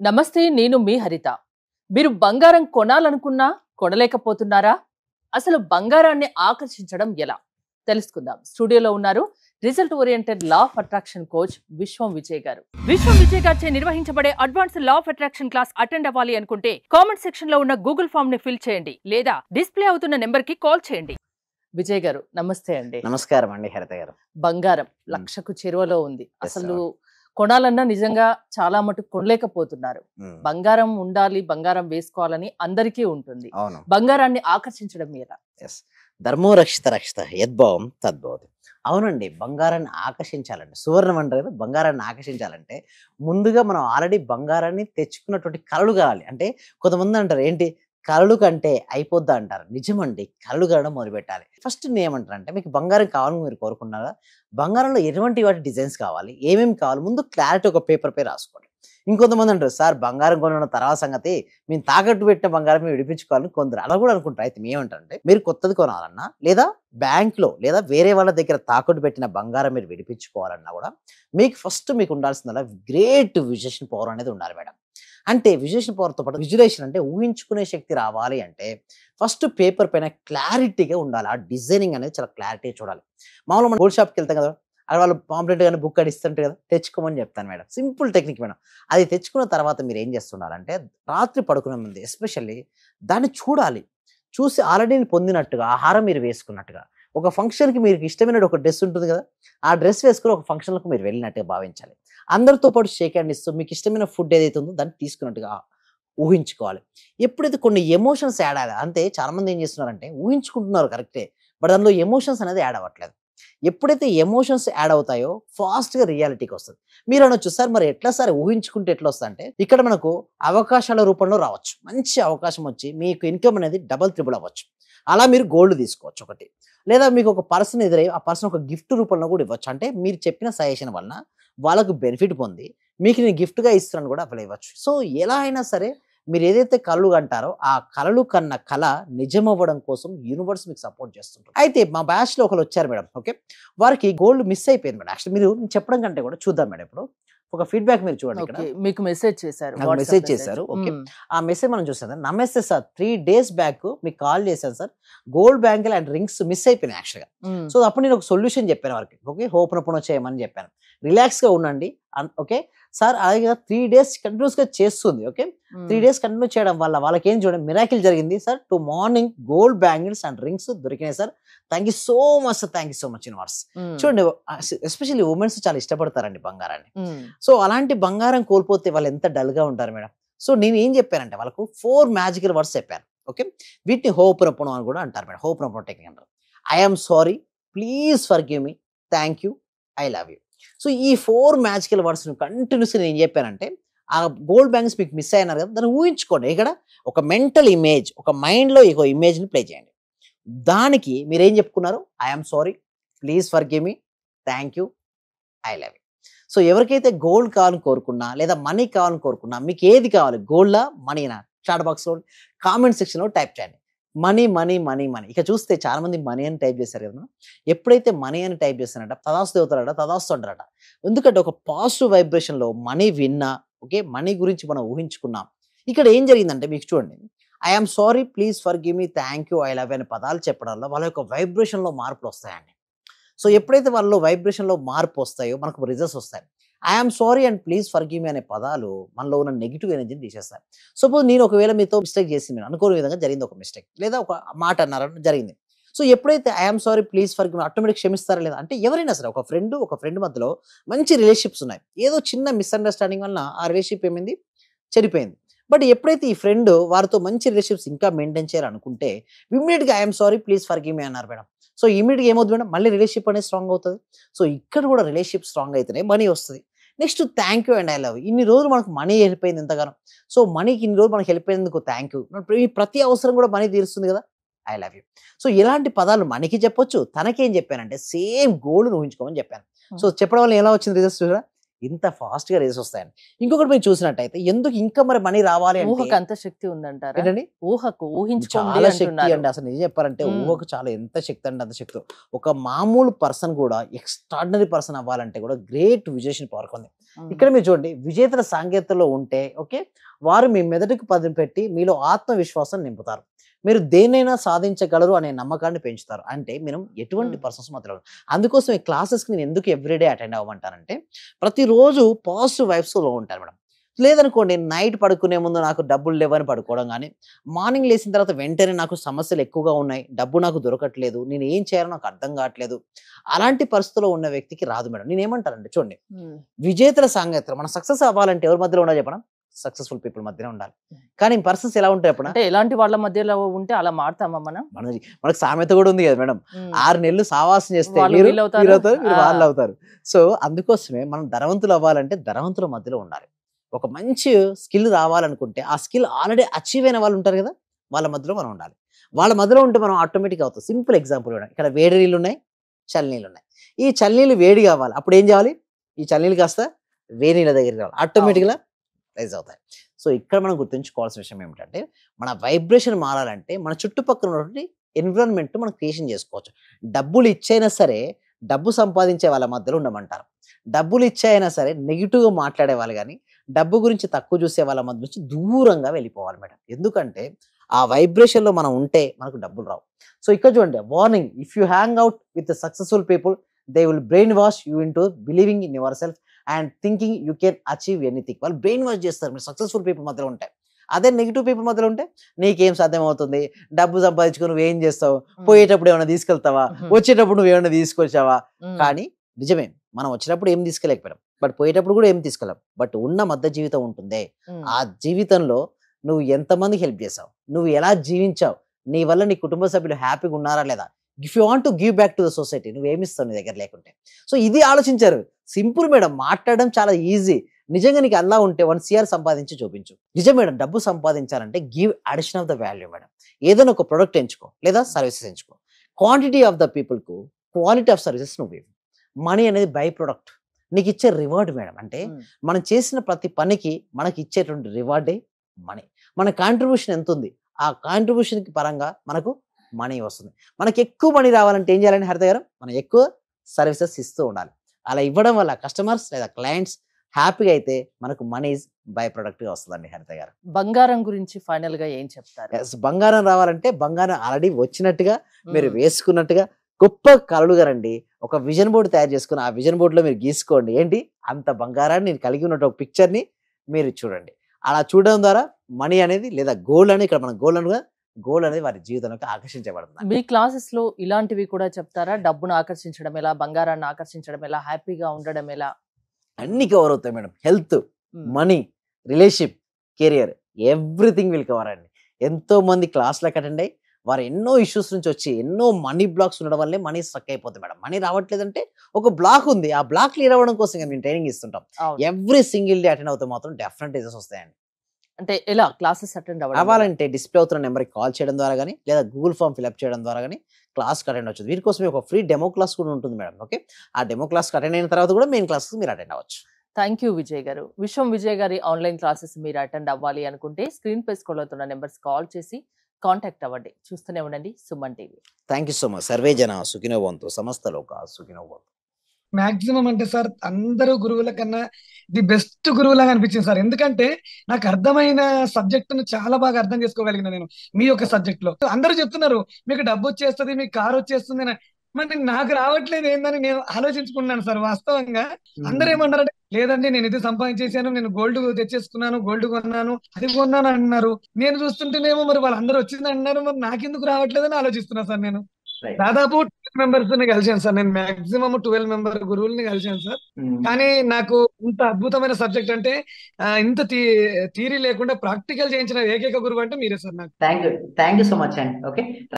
నమస్తే, నేను మీ హరిత. మీరు బంగారం కొనాలనుకున్నా కొనలేకపోతున్నారా? అసలు బంగారాన్ని ఆకర్షించడం ఎలా? తెలుసుకుందాం. స్టూడియోలో ఉన్నారు result oriented law of attraction coach విశ్వం విజయ్ గారు. విశ్వం విజయ్ గారిచే నిర్వహించబడే advance law of attraction class attend అవ్వాలి అనుకుంటే కామెంట్ సెక్షన్ లో ఉన్న గూగుల్ ఫామ్ ని ఫిల్ చేయండి లేదా డిస్ప్లే అవుతున్న నెంబర్ కి కాల్ చేయండి. విజయ్ గారు నమస్తే అండి. నమస్కారం అండి హరిత గారు. బంగారం లక్షకు చేరువలో ఉంది. అసలు కొనాలన్నా నిజంగా చాలా మటుకు కొనలేకపోతున్నారు. బంగారం ఉండాలి, బంగారం వేసుకోవాలని అందరికీ ఉంటుంది. బంగారాన్ని ఆకర్షించడం ఎలా? ధర్మో రక్షిత రక్షిత యద్భావం తద్భవతి. అవునండి, బంగారాన్ని ఆకర్షించాలంటే, సువర్ణం అంటారు కదా, బంగారాన్ని ఆకర్షించాలంటే ముందుగా మనం ఆల్రెడీ బంగారాన్ని తెచ్చుకున్నటువంటి కళలు కావాలి. అంటే కొంతమంది అంటారు ఏంటి, కళలు కంటే అయిపోద్దా అంటారు. నిజమండి, కళలు కనడం మొదలు పెట్టాలి. ఫస్ట్ నేను ఏమంటారంటే, మీకు బంగారం కావాలని మీరు కోరుకున్నారా, బంగారంలో ఎటువంటి వాటి డిజైన్స్ కావాలి, ఏమేమి కావాలి, ముందు క్లారిటీ ఒక పేపర్ పై రాసుకోండి. ఇంకొంతమంది అంటారు, సార్ బంగారం కొన్న తర్వాత సంగతి, మేము తాకట్టు పెట్టిన బంగారం మేము విడిపించుకోవాలని కొందరు అలా కూడా అనుకుంటారు. అయితే మేమేమంటారంటే, మీరు కొత్తది కొనాలన్నా లేదా బ్యాంక్లో లేదా వేరే వాళ్ళ దగ్గర తాకట్టు పెట్టిన బంగారం మీరు విడిపించుకోవాలన్నా కూడా మీకు ఫస్ట్ మీకు ఉండాల్సిందల్లా గ్రేట్ విజువలేషన్ పవర్ అనేది ఉండాలి మేడం. అంటే విజువలేషన్ పవర్తో పాటు, విజువలేషన్ అంటే ఊహించుకునే శక్తి రావాలి అంటే ఫస్ట్ పేపర్ పైన క్లారిటీగా ఉండాలి. ఆ డిజైనింగ్ అనేది చాలా క్లారిటీ చూడాలి. మామూలుగా మనం గోల్డ్ షాప్కి వెళ్తాం కదా, అక్కడ వాళ్ళు పాంప్లెట్ కానీ బుక్ అని ఇస్తుంటారు కదా, తెచ్చుకోమని చెప్తాను మేడం. Simple technique madam. అది తెచ్చుకున్న తర్వాత మీరు ఏం చేస్తున్నారంటే, రాత్రి పడుకునే ముందు ఎస్పెషల్లీ దాన్ని చూడాలి. చూసి ఆల్రెడీ పొందినట్టుగా ఆహారం మీరు వేసుకున్నట్టుగా, ఒక ఫంక్షన్కి మీకు ఇష్టమైన ఒక డ్రెస్ ఉంటుంది కదా, ఆ డ్రెస్ వేసుకుని ఒక ఫంక్షన్లకు మీరు వెళ్ళినట్టుగా భావించాలి. అందరితో పాటు షేక్ హ్యాండ్ ఇస్తూ మీకు ఇష్టమైన ఫుడ్ ఏదైతే ఉందో దాన్ని తీసుకున్నట్టుగా ఊహించుకోవాలి. ఎప్పుడైతే కొన్ని ఎమోషన్స్ యాడ్ అయ్యాలి, అంతే చాలామంది ఏం చేస్తున్నారంటే ఊహించుకుంటున్నారు కరెక్టే, బట్ అందులో ఎమోషన్స్ అనేది యాడ్ అవ్వట్లేదు. ఎప్పుడైతే ఎమోషన్స్ యాడ్ అవుతాయో ఫాస్ట్గా రియాలిటీకి వస్తుంది. మీరు అనొచ్చు, సార్ మరి ఎట్లా సార్ ఊహించుకుంటే ఎట్లా వస్తుంది అంటే, ఇక్కడ మనకు అవకాశాల రూపంలో రావచ్చు. మంచి అవకాశం వచ్చి మీకు ఇన్కమ్ అనేది డబల్ త్రిబుల్ అవ్వచ్చు. అలా మీరు గోల్డ్ తీసుకోవచ్చు ఒకటి, లేదా మీకు ఒక పర్సన్ ఎదురై ఆ పర్సన్ ఒక గిఫ్ట్ రూపంలో కూడా ఇవ్వచ్చు. అంటే మీరు చెప్పిన సజెషన్ వలన వాళ్ళకు బెనిఫిట్ పొంది మీకు నేను గిఫ్ట్గా ఇస్తున్నాను కూడా అప్లై ఇవ్వచ్చు. సో ఎలా అయినా సరే మీరు ఏదైతే కళలు అంటారో ఆ కళలు కన్న కళ నిజం అవ్వడం కోసం యూనివర్స్ మీకు సపోర్ట్ చేస్తుంటారు. అయితే మా బ్యాచ్లో ఒకరు వచ్చారు మేడం. ఓకే, వారికి గోల్డ్ మిస్ అయిపోయింది మేడం. యాక్చువల్లీ మీరు చెప్పడం కంటే కూడా చూద్దాం మేడం. ఇప్పుడు ఒక ఫీడ్బ్యాక్ మీరు చూడండి. ఇక్కడ మీకు మెసేజ్ చేశారు, మెసేజ్ చేశారు. ఓకే, ఆ మెసేజ్ మనం చూసాం. నమస్తే సార్, 3 days బ్యాక్ మీకు కాల్ చేశాను sir, gold bangle and rings miss అయిపోయినాయి యాక్చువల్గా. సో అప్పుడు నేను ఒక సొల్యూషన్ చెప్పాను వారికి. ఓకే, హోపనోపనో చేయమని చెప్పాను, రిలాక్స్గా ఉండండి. ఓకే సార్, అలాగే 3 days కంటిన్యూస్గా చేస్తుంది. ఓకే, 3 days కంటిన్యూ చేయడం వల్ల వాళ్ళకి ఏం చూడండి మిరాకిల్ జరిగింది sir. To morning gold bangles and rings దొరికినాయి sir. Thank you so much sir, thank you so much universe. చూడండి, ఎస్పెషల్లీ ఉమెన్స్ చాలా ఇష్టపడతారండి బంగారాన్ని. సో అలాంటి బంగారం కోల్పోతే వాళ్ళు ఎంత డల్గా ఉంటారు మేడం. సో నేను ఏం చెప్పానంటే వాళ్ళకు 4 మ్యాజికల్ వర్డ్స్ చెప్పాను. ఓకే, వీటిని హోపనోపనో అని కూడా అంటారు మేడం. హోపనోపనో టెక్నిక్ అంటారు. I'm sorry, please forgive me, thank you, I love you. So ఈ 4 మ్యాజికల్ వర్డ్స్ కంటిన్యూస్గా నేను చెప్పానంటే, ఆ గోల్డ్ బ్యాంగిల్స్ మీకు మిస్ అయినారు కదా, దాన్ని ఊహించుకోండి. ఇక్కడ ఒక మెంటల్ ఇమేజ్, ఒక మైండ్లో ఒక ఇమేజ్ని ప్లే చేయండి. దానికి మీరేం చెప్పుకున్నారు, I'm sorry, please forgive me, thank you, I love you. So ఎవరికైతే గోల్డ్ కావాలని కోరుకున్నా లేదా మనీ కావాలని కోరుకున్నా, మీకు ఏది కావాలి, గోల్డా మనీనా, చాట్ బాక్స్లో కామెంట్ సెక్షన్లో టైప్ చేయండి. Money money money money. ఇక చూస్తే చాలా మంది మనీ అని టైప్ చేశారు కదా. ఎప్పుడైతే మనీ అని టైప్ చేస్తారంట తదాస్తు అవుతారట, తదాస్తు అంటారట. ఎందుకంటే ఒక పాజిటివ్ వైబ్రేషన్లో మనీ విన్నా, ఓకే, మనీ గురించి మనం ఊహించుకున్నాం. ఇక్కడ ఏం జరిగిందంటే మీకు చూడండి, I'm sorry, please forgive me, thank you, I love you అనే పదాలు చెప్పడం వల్ల వాళ్ళ యొక్క వైబ్రేషన్లో మార్పులు వస్తాయండి. సో ఎప్పుడైతే వాళ్ళలో వైబ్రేషన్లో మార్పు వస్తాయో మనకు రిజల్ట్స్ వస్తాయి. I'm sorry and please forgive మీ అనే పదాలు మనలో ఉన్న నెగిటివ్ ఎనర్జీని తీసేస్తాయి. సపోజ్ నేను ఒకవేళ మీతో మిస్టేక్ చేసి, నేను అనుకోని విధంగా జరిగింది ఒక మిస్టేక్, లేదా ఒక మాట అన్నారని జరిగింది. సో ఎప్పుడైతే I'm sorry please forgive me automatic క్షమిస్తారా లేదా అంటే, ఎవరైనా సరే ఒక ఫ్రెండ్ మధ్యలో మంచి రిలేషన్షిప్స్ ఉన్నాయి, ఏదో చిన్న మిస్అండర్స్టాండింగ్ వల్ల ఆ రిలేషన్షిప్ ఏమైంది, చెడిపోయింది. బట్ ఎప్పుడైతే ఈ ఫ్రెండ్ వారితో మంచి రిలేషన్షిప్స్ ఇంకా మెయింటైన్ చేయాలనుకుంటే ఇమ్మీడియట్గా ఐఎమ్ సారీ ప్లీజ్ ఫర్గివ్ మీ అన్నారు మేడం. సో ఇమ్మీడియట్గా ఏమవుతుంది మేడం, మళ్ళీ రిలేషన్షిప్ అనేది స్ట్రాంగ్ అవుతుంది. సో ఇక్కడ కూడా రిలేషన్షిప్ స్ట్రాంగ్ అయితేనే మనీ వస్తుంది. Next thank you and I love you. ఇన్ని రోజులు మనకు మనీ హెల్ప్ అయింది ఎంతగానో. సో మనీకి ఇన్ని రోజులు మనకు హెల్ప్ అయినందుకు థ్యాంక్ యూ. ప్రతి అవసరం కూడా మనీ తీరుస్తుంది కదా, ఐ లవ్ యూ. సో ఇలాంటి పదాలు మనకి చెప్పొచ్చు. తనకేం చెప్పానంటే సేమ్ గోల్డ్ ఊహించుకోమని చెప్పాను. సో చెప్పడం వల్ల ఎలా వచ్చింది రిజల్ట్స్ చూసారా, ఇంత ఫాస్ట్ గా రేస్ వస్తాయండి. ఇంకొకటి మీరు చూసినట్టయితే ఎందుకు ఇంకా మరి మనీ రావాలి అంటే, ఊహకు అంత శక్తి ఉందంటారా? ఏంటండి, ఊహకు ఊహించుకోండి చాలా శక్తి అండి. అసలు నిజం చెప్పాలంటే ఊహకు చాలా ఎంత శక్తి అంటే అంత శక్తి. ఒక మామూలు పర్సన్ కూడా ఎక్స్ట్రాడినరీ పర్సన్ అవ్వాలంటే కూడా గ్రేట్ విజువలేషన్ పవర్ ఉంది. ఇక్కడ మీరు చూడండి, విజేతల సాంకేతంలో ఉంటే ఓకే, వారు మీ మెదడుకు పదును పెట్టి మీలో ఆత్మవిశ్వాసం నింపుతారు. మీరు దేన్నైనా సాధించగలరు అనే నమ్మకాన్ని పెంచుతారు. అంటే మనం ఎటువంటి పర్సన్స్ మధ్యలో అందుకోసం ఈ క్లాసెస్కి నేను ఎందుకు ఎవ్రీడే అటెండ్ అవ్వమంటానంటే, ప్రతిరోజు పాజిటివ్ వైబ్స్లో ఉంటాను మేడం. లేదనుకోండి, నైట్ పడుకునే ముందు నాకు డబ్బులు లేవని పడుకోవడం కానీ, మార్నింగ్ లేచిన తర్వాత వెంటనే నాకు సమస్యలు ఎక్కువగా ఉన్నాయి, డబ్బు నాకు దొరకట్లేదు, నేను ఏం చేయాలో నాకు అర్థం కావట్లేదు, అలాంటి పరిస్థితిలో ఉన్న వ్యక్తికి రాదు మేడం. నేను ఏమంటానంటే చూడండి, విజేతల సాంగత్యం మనం సక్సెస్ అవ్వాలంటే ఎవరి మధ్యలో ఉండాలి చెప్పడం, సక్సెస్ఫుల్ పీపుల్ మధ్యనే ఉండాలి. కానీ పర్సన్స్ ఎలా ఉంటాయి అప్పుడు, అంటే ఎలాంటి వాళ్ళ మధ్యలో ఉంటే అలా మారుతామా మనం? మనకు సామెత కూడా ఉంది కదా మేడం, 6 నెలలు సావాసం చేస్తే వాళ్ళు మీరు వీళ్ళు అవుతారు. మీరు వాళ్ళు అవుతారు. సో అందుకోసమే మనం ధనవంతులు అవ్వాలంటే ధనవంతుల మధ్యలో ఉండాలి. ఒక మంచి స్కిల్ రావాలనుకుంటే ఆ స్కిల్ ఆల్రెడీ అచీవ్ అయిన వాళ్ళు ఉంటారు కదా, వాళ్ళ మధ్యలో మనం ఉండాలి. వాళ్ళ మధ్యలో ఉంటే మనం ఆటోమేటిక్గా అవుతాం. సింపుల్ ఎగ్జాంపుల్ కూడా, ఇక్కడ వేడి నీళ్ళు ఉన్నాయి, చల్ల నీళ్ళు ఉన్నాయి. ఈ చల్ల నీళ్ళు వేడి కావాలి, అప్పుడు ఏం చేయాలి, ఈ చల్ల నీళ్ళు కాస్త వేడి నీళ్ళ దగ్గరికి రావాలి, ఆటోమేటిక్గా రైజ్ అవుతాయి. సో ఇక్కడ మనం గుర్తుంచుకోవాల్సిన విషయం ఏమిటంటే, మన వైబ్రేషన్ మారాలంటే మన చుట్టుపక్కల ఉన్నటువంటి ఎన్విరాన్మెంట్ మనం క్రియేషన్ చేసుకోవచ్చు. డబ్బులు ఇచ్చైనా సరే డబ్బు సంపాదించే వాళ్ళ మధ్యలో ఉండమంటారు. డబ్బులు ఇచ్చైనా సరే నెగిటివ్గా మాట్లాడే వాళ్ళు కానీ, డబ్బు గురించి తక్కువ చూసే వాళ్ళ మధ్య నుంచి దూరంగా వెళ్ళిపోవాలి మేడం. ఎందుకంటే ఆ వైబ్రేషన్లో మనం ఉంటే మనకు డబ్బులు రావు. సో ఇక్కడ చూడండి, warning, if you hang out with successful people they will brain wash you into believing in your self and thinking you can achieve anything. వాళ్ళు బ్రెయిన్ వాష్ చేస్తారు మీరు సక్సెస్ఫుల్ పీపుల్ మధ్యలో ఉంటాయి. అదే నెగిటివ్ పీపుల్ మధ్యలో ఉంటే నీకేం సాధ్యం అవుతుంది, డబ్బు సంపాదించుకుని నువ్వు ఏం చేస్తావు, పోయేటప్పుడు ఏమైనా తీసుకెళ్తావా, వచ్చేటప్పుడు నువ్వు ఏమైనా తీసుకొచ్చావా. కానీ నిజమే, మనం వచ్చినప్పుడు ఏం తీసుకెళ్ళకపోయాం, బట్ పోయేటప్పుడు కూడా ఏం తీసుకెళ్ళాం. బట్ ఉన్న మధ్య జీవితం ఉంటుందే, ఆ జీవితంలో నువ్వు ఎంతమందికి హెల్ప్ చేసావు, నువ్వు ఎలా జీవించావు, నీ వల్ల నీ కుటుంబ సభ్యులు హ్యాపీగా ఉన్నారా లేదా, if you want to give back to the society, నువ్వు ఏమిస్తావు నీ దగ్గర లేకుంటే. సో ఇది ఆలోచించారు. సింపుల్ మేడం, మాట్లాడడం చాలా ఈజీ. నిజంగా నీకు అలా ఉంటే 1 CR సంపాదించి చూపించు. నిజం మేడం, డబ్బు సంపాదించాలంటే give addition of the value madam. ఏదైనా ఒక ప్రొడక్ట్ ఎంచుకో లేదా సర్వీసెస్ ఎంచుకో. క్వాంటిటీ ఆఫ్ ద పీపుల్కు క్వాలిటీ ఆఫ్ సర్వీసెస్ నువ్వు ఇవ్వు. మనీ అనేది బై ప్రొడక్ట్, నీకు ఇచ్చే రివార్డ్ మేడం. అంటే మనం చేసిన ప్రతి పనికి మనకి ఇచ్చేటువంటి రివార్డే మనీ. మన కాంట్రిబ్యూషన్ ఎంత ఉంది, ఆ కాంట్రిబ్యూషన్కి పరంగా మనకు మనీ వస్తుంది. మనకి ఎక్కువ మనీ రావాలంటే ఏం చేయాలని హరిత గారు, మనం ఎక్కువ సర్వీసెస్ ఇస్తూ ఉండాలి. అలా ఇవ్వడం వల్ల కస్టమర్స్ లేదా క్లయింట్స్ హ్యాపీగా అయితే మనకు మనీ బై ప్రొడక్ట్ గా వస్తుందండి. హరిత గారు, బంగారం గురించి ఫైనల్ గా ఏం చెప్తారు? బంగారం రావాలంటే బంగారం ఆల్రెడీ వచ్చినట్టుగా మీరు వేసుకున్నట్టుగా గొప్ప కళలుగా రండి. ఒక విజన్ బోర్డు తయారు చేసుకుని ఆ విజన్ బోర్డులో మీరు గీసుకోండి. ఏంటి అంత బంగారాన్ని నేను కలిగి ఉన్నట్టు ఒక పిక్చర్ ని మీరు చూడండి. అలా చూడడం ద్వారా మనీ అనేది లేదా గోల్డ్ అనేది, ఇక్కడ మన గోల్డ్ అనేది వారి జీవితంలోకి ఆకర్షించబడుతుంది. మీ క్లాసెస్ లో ఇలాంటివి కూడా చెప్తారా? డబ్బును ఆకర్షించడం ఎలా, బంగారాన్ని ఆకర్షించడం ఎలా, హ్యాపీగా ఉండడం ఎలా? అన్ని కవర్ అవుతాయి madam. Health, money, relationship, career, everything will cover అండి. ఎంతో మంది క్లాస్లకు అటెండ్ అయ్యి వారు ఎన్నో ఇష్యూస్ నుంచి వచ్చి ఎన్నో మనీ బ్లాక్స్ ఉండడం వల్లే మనీ స్ట్రక్ అయిపోతుంది మేడం. మనీ రావట్లేదంటే ఒక బ్లాక్ ఉంది, ఆ బ్లాక్ క్లియర్ అవ్వడం కోసం మేము ట్రైనింగ్ ఇస్తుంటాం. ఎవ్రీ సింగిల్ డే అటెండ్ అవుతే మాత్రం డెఫినెట్ రిజల్ట్స్ వస్తాయండి. అంటే ఎలా క్లాసెస్ అటెండ్ అవ్వాలంటే డిస్ప్లే అవుతున్న నెంబర్కి కాల్ చేయడం ద్వారా కానీ లేదా గూగుల్ ఫామ్ ఫిల్అప్ చేయడం ద్వారా కానీ క్లాస్కి అటెండ్ అవ్వచ్చు. వీటికోసం ఒక ఫ్రీ డెమో క్లాస్ కూడా ఉంటుంది మేడం. ఓకే, ఆ డెమో క్లాస్కి అటెండ్ అయిన తర్వాత కూడా మెయిన్ క్లాస్కి మీరు అటెండ్ అవ్వచ్చు. థ్యాంక్ యూ విజయ్ గారు. విజయ్ గారి ఆన్లైన్ క్లాసెస్ మీరు అటెండ్ అవ్వాలి అనుకుంటే స్క్రీన్ పై స్క్రోల్ అవుతున్న నెంబర్స్ కాల్ చేసి కాంటాక్ట్ అవ్వండి. చూస్తూనే ఉండండి Suman TV. Thank you so much. Survey జన సుఖినో భవంతు, సమస్త లోక సుఖినో భవంతు. మాక్సిమం అంటే సార్ అందరూ గురువుల కన్నా ది బెస్ట్ గురువులాగా అనిపించింది సార్. ఎందుకంటే నాకు అర్థమైన సబ్జెక్ట్ ను చాలా బాగా అర్థం చేసుకోగలిగిన నేను మీ యొక్క సబ్జెక్ట్ లో. అందరూ చెప్తున్నారు మీకు డబ్బు వచ్చేస్తుంది, మీకు కారు వచ్చేస్తుంది అని, మరి నాకు రావట్లేదు ఏందని నేను ఆలోచించుకున్నాను సార్. వాస్తవంగా అందరూ ఏమన్నారంటే లేదండి నేను ఇది సంపాదించేసాను, నేను గోల్డ్ తెచ్చేసుకున్నాను, గోల్డ్ కొన్నాను, అది కొన్నాను అన్నారు. నేను చూస్తుంటేనేమో మరి వాళ్ళందరూ వచ్చింది అన్నారు, మరి నాకెందుకు రావట్లేదని ఆలోచిస్తున్నా సార్. నేను దాదాపు 12 మెంబర్స్ ని కలిసాను సార్. నేను మాక్సిమం 12 మెంబర్ గురువుల్ని కలిసాను సార్. కానీ నాకు ఇంత అద్భుతమైన సబ్జెక్ట్ అంటే ఇంత థియరీ లేకుండా ప్రాక్టికల్ చేయించిన ఏకైక గురువు అంటే మీరే సార్. నాకు థ్యాంక్ యూ సో మచ్ అండి. ఓకే.